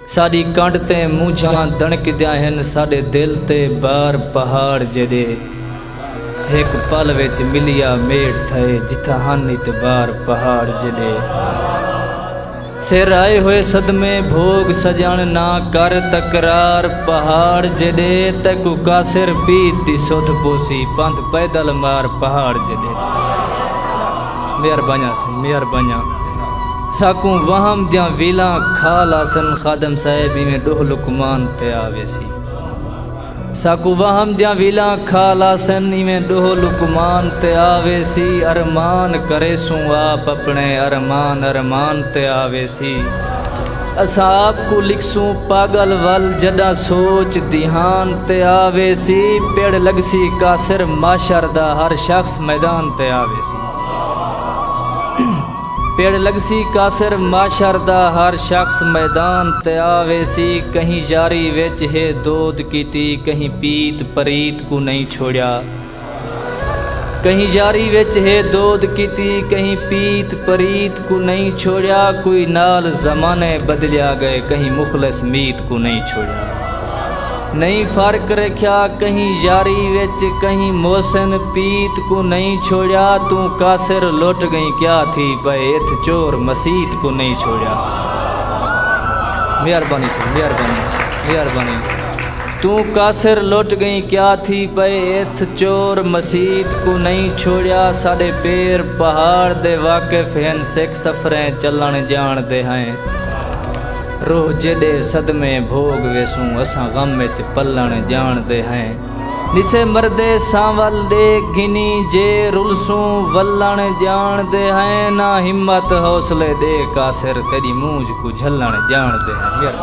साड़ी कंड ते मूंझां दणकदियां हन साडे दिल ते बार पहाड़ जड़े एक पल विच मिलिया मेड़ थे जिथा हन इतबार पहाड़ जड़े सिर आए हुए सदमे भोग सजण ना कर तकरार पहाड़ जड़े तकु कासिर पीत दी सुध पोसी पंथ पैदल मार पहाड़ जड़े मेहरबानी से मेहरबानी साकू वहम दियां वीला खाल आसन खादम साहिब में डोह लुकमान ते आवेसी साकू वहम दियां वीला खाल आसन में डोह लुकमान ते आवेसी अरमान करे सू आप अपने अरमान अरमान ते आवेसी असा आपको लिखसूं पागल वल जदा सोच ध्यान ते आवेसी पेड़ लगसी कासिर माशर दा हर शख्स मैदान ते आवेसी पेड़ लगसी कासिर माशर दा हर शख्स मैदान ते आवेसी कहीं जारी विच है दोद कीती कहीं पीत परीत को नहीं छोड़ा कहीं जारी विच है दोद कीती कहीं पीत परीत को नहीं छोड़ा कोई नाल जमाने बदलिया गए कहीं मुखलस मीत को नहीं छोड़ा नहीं फर्क रखा कहीं जारी विच कहीं मोहसिन पीत को नहीं छोड़ा तू कासिर लुट गई क्या थी पे इथ चोर मसीत को नहीं छोड़ा मेहरबानी से मेहरबानी तू कासिर लुट गई क्या थी पे इथ चोर मसीत को नहीं छोड़ा साडे पैर पहाड़ दे वाकिफ हैं सिख सफरें चलन जान दे हैं रोह जेडे सदमे भोग वेसूं असां गम विच पलन जान दे हैं निसे मरदे सांवल दे गिनी जे रुलसूं वलन जान दे हैं ना हिम्मत हौसले दे कासिर तेरी मूंझ को झलन जान दे हैं।